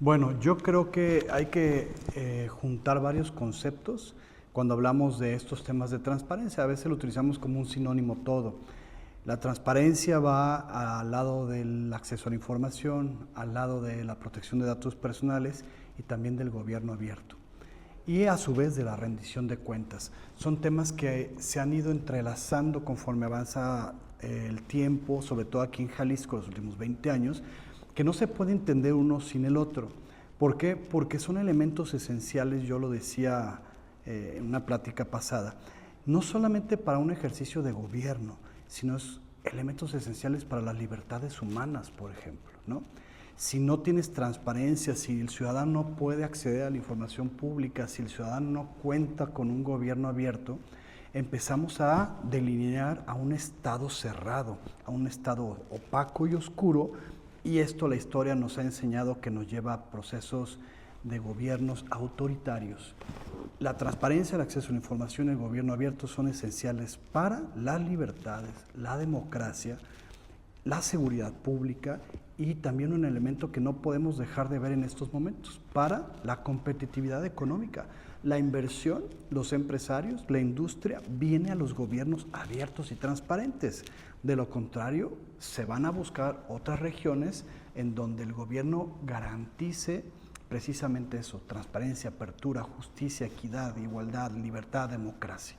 Bueno, yo creo que hay que juntar varios conceptos cuando hablamos de estos temas de transparencia. A veces lo utilizamos como un sinónimo todo. La transparencia va al lado del acceso a la información, al lado de la protección de datos personales y también del gobierno abierto. Y a su vez de la rendición de cuentas. Son temas que se han ido entrelazando conforme avanza el tiempo, sobre todo aquí en Jalisco los últimos 20 años, que no se puede entender uno sin el otro. ¿Por qué? Porque son elementos esenciales, yo lo decía en una plática pasada, no solamente para un ejercicio de gobierno, sino elementos esenciales para las libertades humanas, por ejemplo, ¿no? Si no tienes transparencia, si el ciudadano no puede acceder a la información pública, si el ciudadano no cuenta con un gobierno abierto, empezamos a delinear a un Estado cerrado, a un Estado opaco y oscuro, y esto la historia nos ha enseñado que nos lleva a procesos de gobiernos autoritarios. La transparencia, el acceso a la información y el gobierno abierto son esenciales para las libertades, la democracia, la seguridad pública y también un elemento que no podemos dejar de ver en estos momentos, para la competitividad económica. La inversión, los empresarios, la industria, viene a los gobiernos abiertos y transparentes. De lo contrario, se van a buscar otras regiones en donde el gobierno garantice precisamente eso: transparencia, apertura, justicia, equidad, igualdad, libertad, democracia.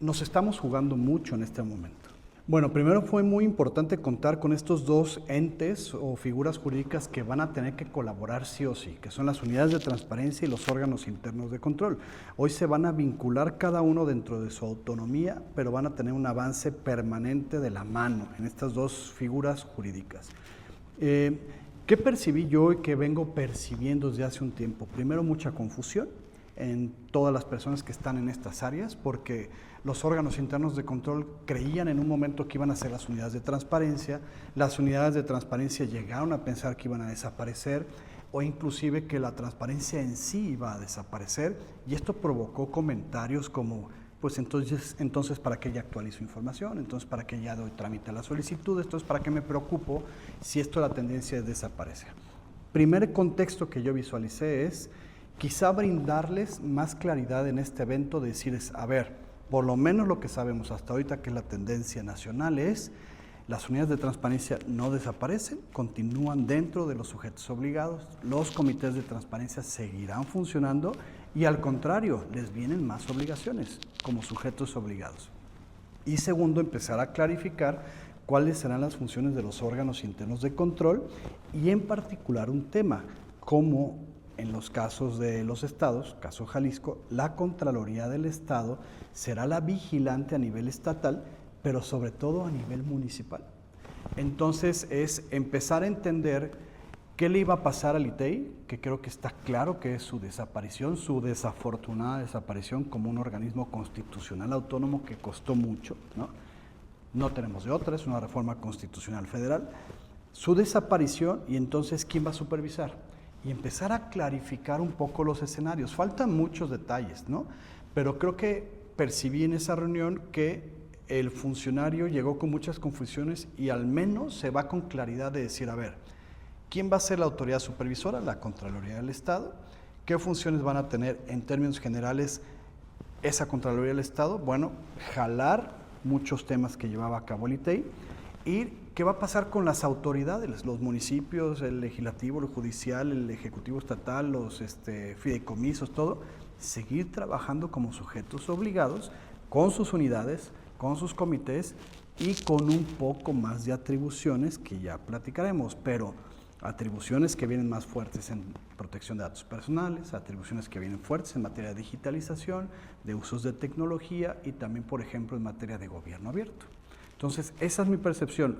Nos estamos jugando mucho en este momento. Bueno, primero fue muy importante contar con estos dos entes o figuras jurídicas que van a tener que colaborar sí o sí, que son las unidades de transparencia y los órganos internos de control. Hoy se van a vincular cada uno dentro de su autonomía, pero van a tener un avance permanente de la mano en estas dos figuras jurídicas. ¿Qué percibí yo y que vengo percibiendo desde hace un tiempo? Primero, mucha confusión en todas las personas que están en estas áreas, porque los órganos internos de control creían en un momento que iban a ser las unidades de transparencia. Las unidades de transparencia llegaron a pensar que iban a desaparecer, o inclusive que la transparencia en sí iba a desaparecer, y esto provocó comentarios como: pues entonces ¿para qué ya actualizo información? Entonces ¿para qué ya doy trámite a la solicitud? Entonces ¿para qué me preocupo si esto la tendencia es desaparecer? Primer contexto que yo visualicé es quizá brindarles más claridad en este evento, decirles: a ver, por lo menos lo que sabemos hasta ahorita, que la tendencia nacional es: las unidades de transparencia no desaparecen, continúan dentro de los sujetos obligados, los comités de transparencia seguirán funcionando y al contrario, les vienen más obligaciones como sujetos obligados. Y segundo, empezar a clarificar cuáles serán las funciones de los órganos internos de control y en particular un tema como en los casos de los estados, caso Jalisco, la Contraloría del Estado será la vigilante a nivel estatal, pero sobre todo a nivel municipal. Entonces es empezar a entender qué le iba a pasar al ITEI, que creo que está claro que es su desaparición, su desafortunada desaparición como un organismo constitucional autónomo que costó mucho, ¿no? No tenemos de otra, es una reforma constitucional federal. Su desaparición, y entonces ¿quién va a supervisar? Y empezar a clarificar un poco los escenarios. Faltan muchos detalles, ¿no? Pero creo que percibí en esa reunión que el funcionario llegó con muchas confusiones y al menos se va con claridad de decir: a ver, ¿quién va a ser la autoridad supervisora? La Contraloría del Estado. ¿Qué funciones van a tener en términos generales esa Contraloría del Estado? Bueno, jalar muchos temas que llevaba a cabo el ITEI. ¿Y qué va a pasar con las autoridades? Los municipios, el legislativo, el judicial, el ejecutivo estatal, los fideicomisos, todo. Seguir trabajando como sujetos obligados con sus unidades, con sus comités y con un poco más de atribuciones que ya platicaremos, pero atribuciones que vienen más fuertes en protección de datos personales, atribuciones que vienen fuertes en materia de digitalización, de usos de tecnología y también, por ejemplo, en materia de gobierno abierto. Entonces, esa es mi percepción.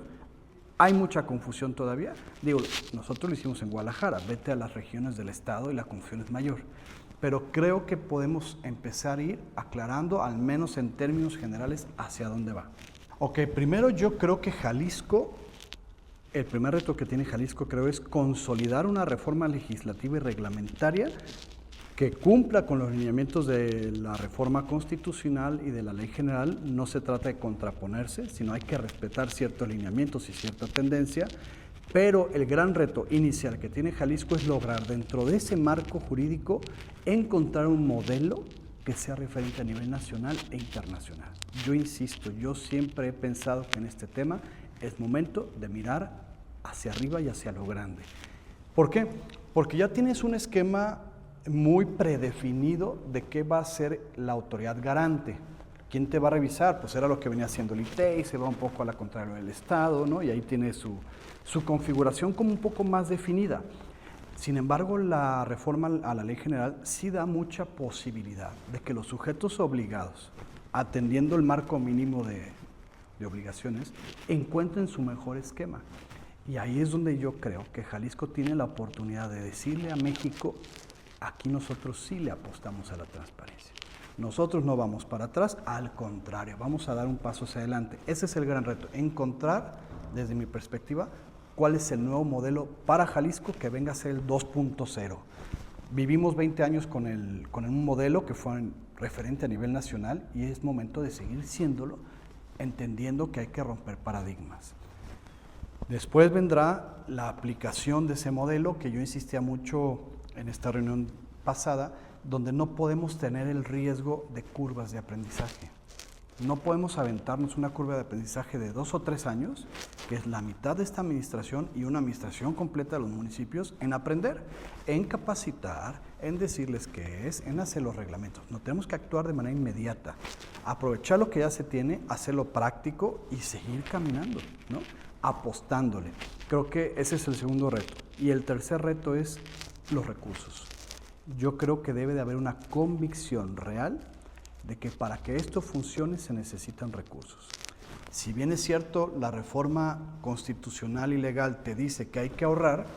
Hay mucha confusión todavía. Digo, nosotros lo hicimos en Guadalajara, vete a las regiones del estado y la confusión es mayor. Pero creo que podemos empezar a ir aclarando, al menos en términos generales, hacia dónde va. Ok, primero yo creo que Jalisco, el primer reto que tiene Jalisco, creo, es consolidar una reforma legislativa y reglamentaria que cumpla con los lineamientos de la reforma constitucional y de la ley general. No se trata de contraponerse, sino hay que respetar ciertos lineamientos y cierta tendencia, Pero el gran reto inicial que tiene Jalisco es lograr dentro de ese marco jurídico encontrar un modelo que sea referente a nivel nacional e internacional. Yo insisto, yo siempre he pensado que en este tema es momento de mirar hacia arriba y hacia lo grande. ¿Por qué? Porque ya tienes un esquema muy predefinido de qué va a ser la autoridad garante. ¿Quién te va a revisar? Pues era lo que venía haciendo el ITEI, se va un poco a la contraria del Estado, ¿no? Y ahí tiene su configuración como un poco más definida. Sin embargo, la reforma a la Ley General sí da mucha posibilidad de que los sujetos obligados, atendiendo el marco mínimo de obligaciones, encuentren su mejor esquema. Y ahí es donde yo creo que Jalisco tiene la oportunidad de decirle a México, aquí nosotros sí le apostamos a la transparencia. Nosotros no vamos para atrás, al contrario, vamos a dar un paso hacia adelante. Ese es el gran reto, encontrar, desde mi perspectiva, cuál es el nuevo modelo para Jalisco que venga a ser el 2.0. Vivimos 20 años con un modelo que fue referente a nivel nacional y es momento de seguir siéndolo, entendiendo que hay que romper paradigmas. Después vendrá la aplicación de ese modelo, que yo insistía mucho en esta reunión pasada, donde no podemos tener el riesgo de curvas de aprendizaje. No podemos aventarnos una curva de aprendizaje de 2 o 3 años, que es la mitad de esta administración y una administración completa de los municipios, en aprender, en capacitar, en decirles qué es, en hacer los reglamentos. No tenemos que actuar de manera inmediata, aprovechar lo que ya se tiene, hacerlo práctico y seguir caminando, ¿no? Apostándole. Creo que ese es el segundo reto. Y el tercer reto es los recursos. Yo creo que debe de haber una convicción real de que para que esto funcione se necesitan recursos. Si bien es cierto, la reforma constitucional y legal te dice que hay que ahorrar,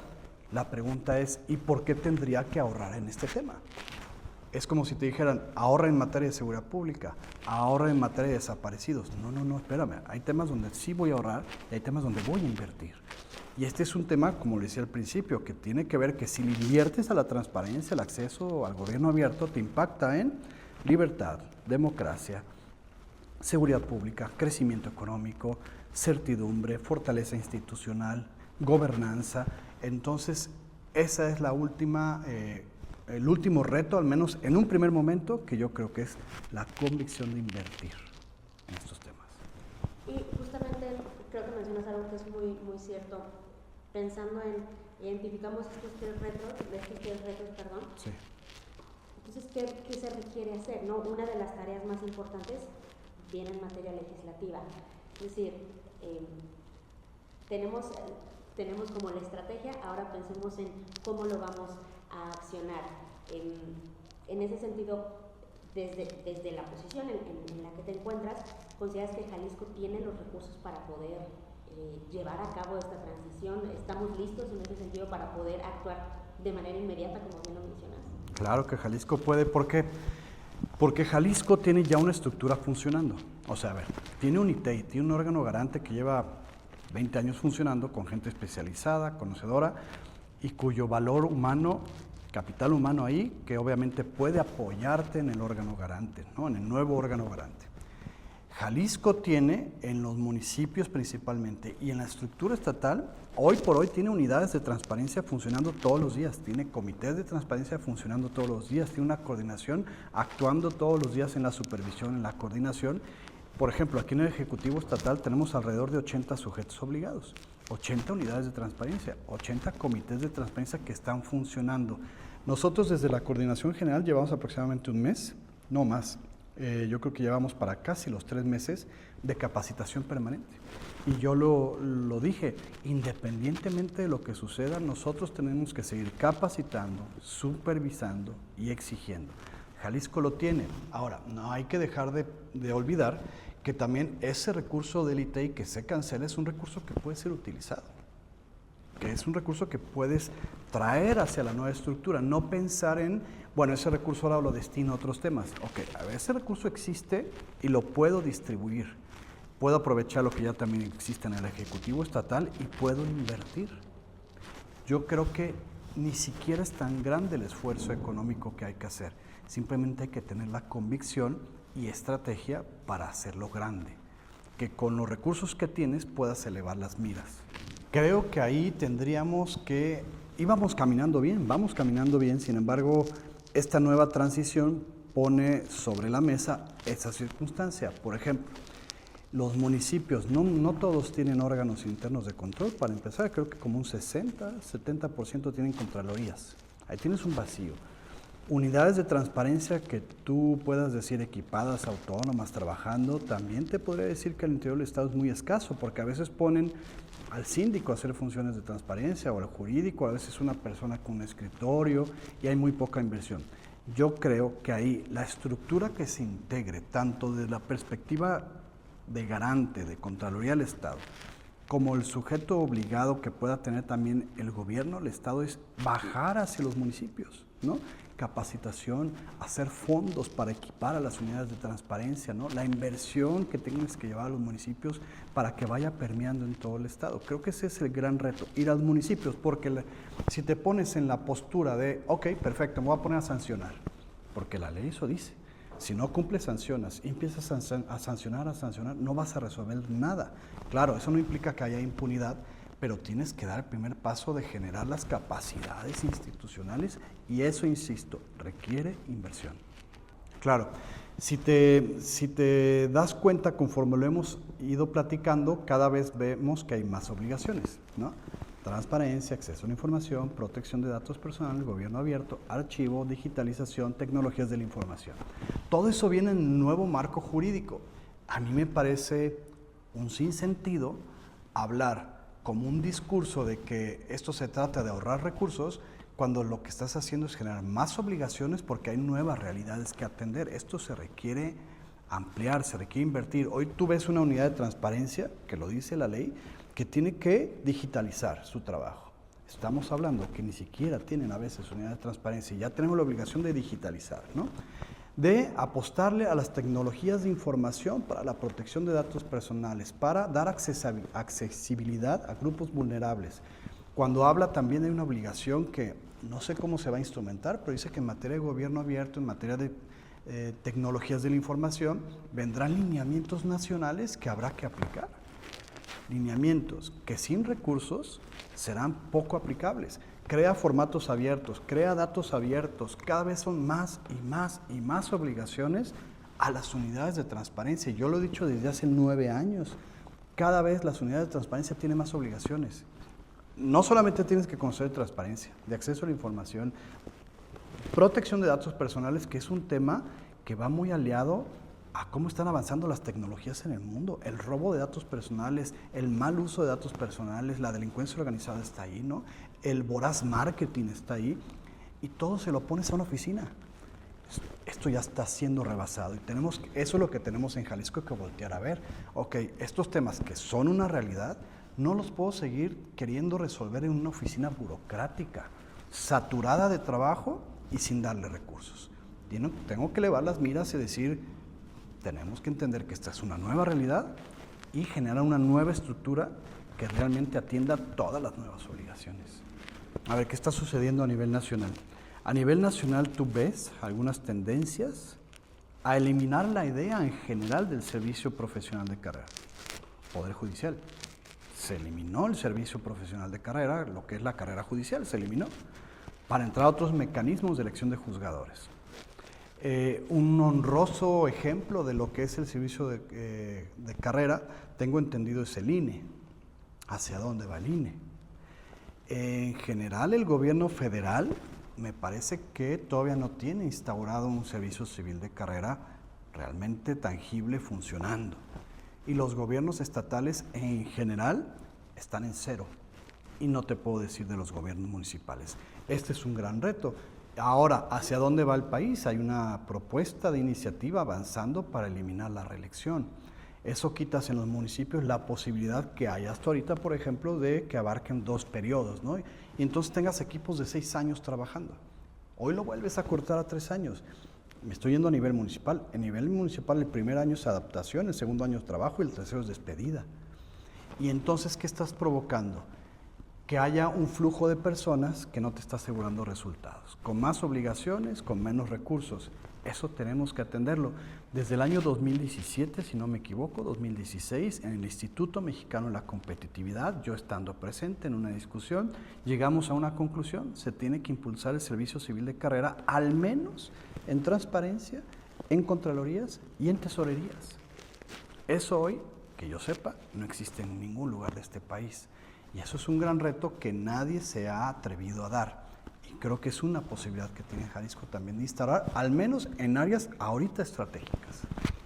la pregunta es, ¿y por qué tendría que ahorrar en este tema? Es como si te dijeran, ahorra en materia de seguridad pública, ahorra en materia de desaparecidos. No, espérame, hay temas donde sí voy a ahorrar y hay temas donde voy a invertir. Y este es un tema, como le decía al principio, que tiene que ver que si le inviertes a la transparencia, el acceso al gobierno abierto, te impacta en libertad, democracia, seguridad pública, crecimiento económico, certidumbre, fortaleza institucional, gobernanza. Entonces, esa es el último reto, al menos en un primer momento, que yo creo que es la convicción de invertir en estos temas. Y justamente creo que mencionas algo que es muy, muy cierto. Pensando en, identificamos estos tres retos, Sí. Entonces, ¿qué se requiere hacer? ¿No? Una de las tareas más importantes viene en materia legislativa. Es decir, tenemos como la estrategia, ahora pensemos en cómo lo vamos a accionar. En ese sentido, desde la posición en la que te encuentras, ¿consideras que Jalisco tiene los recursos para poder llevar a cabo esta transición? ¿Estamos listos en ese sentido para poder actuar de manera inmediata, como bien lo mencionas? Claro que Jalisco puede. ¿Por qué? Porque Jalisco tiene ya una estructura funcionando. O sea, a ver, tiene un ITEI, tiene un órgano garante que lleva 20 años funcionando con gente especializada, conocedora y cuyo valor humano, capital humano ahí, que obviamente puede apoyarte en el órgano garante, ¿no? En el nuevo órgano garante. Jalisco tiene en los municipios principalmente y en la estructura estatal, hoy por hoy tiene unidades de transparencia funcionando todos los días, tiene comités de transparencia funcionando todos los días, tiene una coordinación actuando todos los días en la supervisión, en la coordinación. Por ejemplo, aquí en el Ejecutivo Estatal tenemos alrededor de 80 sujetos obligados, 80 unidades de transparencia, 80 comités de transparencia que están funcionando. Nosotros desde la Coordinación General llevamos aproximadamente un mes, no más. Yo creo que llevamos para casi los 3 meses de capacitación permanente. Y yo lo dije, independientemente de lo que suceda, nosotros tenemos que seguir capacitando, supervisando y exigiendo. Jalisco lo tiene. Ahora, no hay que dejar de olvidar que también ese recurso del ITEI que se cancela es un recurso que puede ser utilizado, que es un recurso que puedes traer hacia la nueva estructura, no pensar en, bueno, ese recurso ahora lo destino a otros temas. Ok, a ver, ese recurso existe y lo puedo distribuir, puedo aprovechar lo que ya también existe en el Ejecutivo Estatal y puedo invertir. Yo creo que ni siquiera es tan grande el esfuerzo económico que hay que hacer, simplemente hay que tener la convicción y estrategia para hacerlo grande, que con los recursos que tienes puedas elevar las miras, Creo que ahí tendríamos que, vamos caminando bien, sin embargo, esta nueva transición pone sobre la mesa esa circunstancia. Por ejemplo, los municipios, no todos tienen órganos internos de control. Para empezar, creo que como un 60-70% tienen contralorías. Ahí tienes un vacío. Unidades de transparencia que tú puedas decir equipadas, autónomas, trabajando, también te podría decir que al interior del Estado es muy escaso, porque a veces ponen al síndico a hacer funciones de transparencia o al jurídico, a veces una persona con un escritorio y hay muy poca inversión. Yo creo que ahí la estructura que se integre, tanto desde la perspectiva de garante, de Contraloría del Estado, como el sujeto obligado que pueda tener también el gobierno, el Estado, es bajar hacia los municipios, ¿no? Capacitación, hacer fondos para equipar a las unidades de transparencia, ¿no? La inversión que tienes que llevar a los municipios para que vaya permeando en todo el Estado. Creo que ese es el gran reto, ir a los municipios, porque si te pones en la postura de, ok, perfecto, me voy a poner a sancionar, porque la ley eso dice. Si no cumples, sancionas y empiezas a sancionar, no vas a resolver nada. Claro, eso no implica que haya impunidad, pero tienes que dar el primer paso de generar las capacidades institucionales y eso, insisto, requiere inversión. Claro, si te das cuenta, conforme lo hemos ido platicando, cada vez vemos que hay más obligaciones, ¿no? Transparencia, acceso a la información, protección de datos personales, gobierno abierto, archivo, digitalización, tecnologías de la información. Todo eso viene en un nuevo marco jurídico. A mí me parece un sinsentido hablar como un discurso de que esto se trata de ahorrar recursos cuando lo que estás haciendo es generar más obligaciones porque hay nuevas realidades que atender. Esto se requiere ampliar, se requiere invertir. Hoy tú ves una unidad de transparencia, que lo dice la ley, que tiene que digitalizar su trabajo. Estamos hablando que ni siquiera tienen a veces unidad de transparencia y ya tenemos la obligación de digitalizar, ¿no? De apostarle a las tecnologías de información para la protección de datos personales, para dar accesibilidad a grupos vulnerables. Cuando habla también hay una obligación que no sé cómo se va a instrumentar, pero dice que en materia de gobierno abierto, en materia de tecnologías de la información, vendrán lineamientos nacionales que habrá que aplicar. Lineamientos que sin recursos serán poco aplicables. Crea formatos abiertos, crea datos abiertos, cada vez son más y más obligaciones a las unidades de transparencia. Yo lo he dicho desde hace 9 años, cada vez las unidades de transparencia tienen más obligaciones. No solamente tienes que conocer transparencia, de acceso a la información, protección de datos personales, que es un tema que va muy aliado a cómo están avanzando las tecnologías en el mundo. El robo de datos personales, el mal uso de datos personales, la delincuencia organizada está ahí, ¿no? El voraz marketing está ahí y todo se lo pones a una oficina. Esto ya está siendo rebasado y eso es lo que tenemos en Jalisco que voltear a ver. Ok, estos temas que son una realidad, no los puedo seguir queriendo resolver en una oficina burocrática, saturada de trabajo y sin darle recursos. Tengo que elevar las miras y decir, tenemos que entender que esta es una nueva realidad y generar una nueva estructura que realmente atienda todas las nuevas obligaciones. A ver, ¿qué está sucediendo a nivel nacional? A nivel nacional tú ves algunas tendencias a eliminar la idea en general del servicio profesional de carrera. Poder judicial. Se eliminó el servicio profesional de carrera, lo que es la carrera judicial, se eliminó, para entrar a otros mecanismos de elección de juzgadores. Un honroso ejemplo de lo que es el servicio de carrera, tengo entendido, es el INE. ¿Hacia dónde va el INE? En general, el gobierno federal me parece que todavía no tiene instaurado un servicio civil de carrera realmente tangible, funcionando. Y los gobiernos estatales en general están en cero. Y no te puedo decir de los gobiernos municipales. Este es un gran reto. Ahora, ¿hacia dónde va el país? Hay una propuesta de iniciativa avanzando para eliminar la reelección. Eso quitas en los municipios la posibilidad que hay hasta ahorita, por ejemplo, de que abarquen 2 periodos, ¿no? Y entonces tengas equipos de 6 años trabajando. Hoy lo vuelves a cortar a 3 años. Me estoy yendo a nivel municipal. En nivel municipal el primer año es adaptación, el segundo año es trabajo y el tercero es despedida. Y entonces, ¿qué estás provocando? que haya un flujo de personas que no te está asegurando resultados, con más obligaciones, con menos recursos. Eso tenemos que atenderlo. Desde el año 2017, si no me equivoco, 2016, en el Instituto Mexicano de la Competitividad, yo estando presente en una discusión, llegamos a una conclusión: se tiene que impulsar el servicio civil de carrera, al menos en transparencia, en contralorías y en tesorerías. Eso hoy, que yo sepa, no existe en ningún lugar de este país. Y eso es un gran reto que nadie se ha atrevido a dar. Y creo que es una posibilidad que tiene Jalisco también de instalar, al menos en áreas ahorita estratégicas.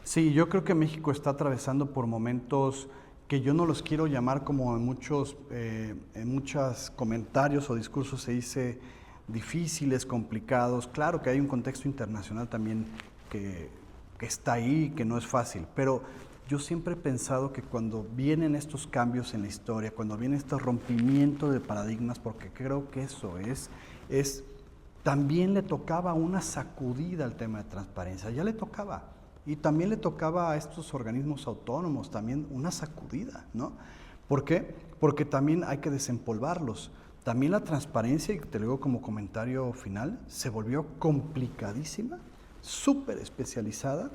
Sí, yo creo que México está atravesando por momentos que yo no los quiero llamar, como en muchos comentarios o discursos se dice, difíciles, complicados. Claro que hay un contexto internacional también que está ahí, que no es fácil, pero yo siempre he pensado que cuando vienen estos cambios en la historia, cuando viene este rompimiento de paradigmas, porque creo que eso también le tocaba una sacudida al tema de transparencia, ya le tocaba, y también le tocaba a estos organismos autónomos también una sacudida, ¿no? ¿Por qué? Porque también hay que desempolvarlos. También la transparencia, y te lo digo como comentario final, se volvió complicadísima, súper especializada,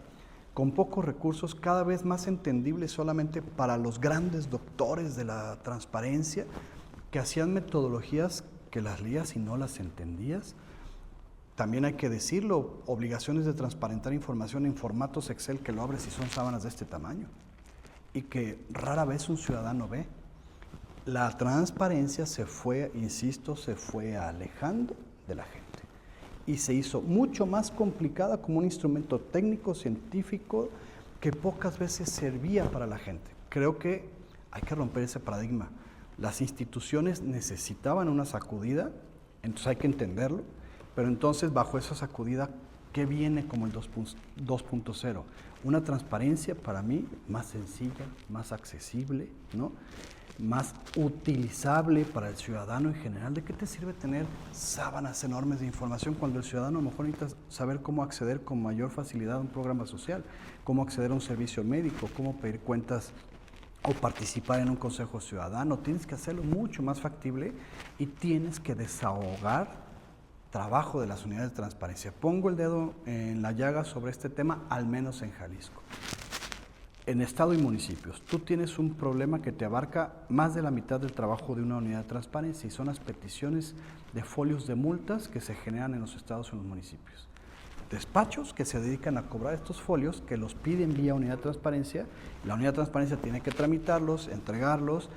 con pocos recursos, cada vez más entendible solamente para los grandes doctores de la transparencia, que hacían metodologías que las leías y no las entendías. También hay que decirlo, obligaciones de transparentar información en formatos Excel que lo abres y son sábanas de este tamaño, y que rara vez un ciudadano ve. La transparencia se fue, insisto, se fue alejando de la gente. Y se hizo mucho más complicada como un instrumento técnico, científico, que pocas veces servía para la gente. Creo que hay que romper ese paradigma. Las instituciones necesitaban una sacudida, entonces hay que entenderlo, pero entonces bajo esa sacudida, ¿qué viene como el 2.0? Una transparencia para mí más sencilla, más accesible, ¿no? Más utilizable para el ciudadano en general. ¿De qué te sirve tener sábanas enormes de información cuando el ciudadano a lo mejor necesita saber cómo acceder con mayor facilidad a un programa social, cómo acceder a un servicio médico, cómo pedir cuentas o participar en un consejo ciudadano? Tienes que hacerlo mucho más factible y tienes que desahogar trabajo de las unidades de transparencia. Pongo el dedo en la llaga sobre este tema, al menos en Jalisco. En estado y municipios, tú tienes un problema que te abarca más de la mitad del trabajo de una unidad de transparencia, y son las peticiones de folios de multas que se generan en los estados y en los municipios. Despachos que se dedican a cobrar estos folios, que los piden vía unidad de transparencia, la unidad de transparencia tiene que tramitarlos, entregarlos,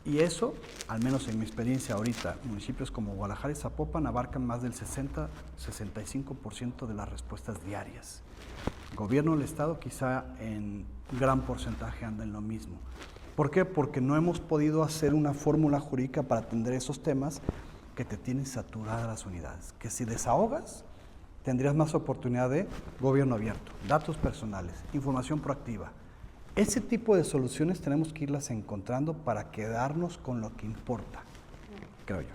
y eso, al menos en mi experiencia ahorita, municipios como Guadalajara y Zapopan abarcan más del 60-65% de las respuestas diarias. Gobierno del Estado quizá en gran porcentaje anda en lo mismo. ¿Por qué? Porque no hemos podido hacer una fórmula jurídica para atender esos temas que te tienen saturadas las unidades. Que si desahogas, tendrías más oportunidad de gobierno abierto, datos personales, información proactiva. Ese tipo de soluciones tenemos que irlas encontrando para quedarnos con lo que importa, creo yo.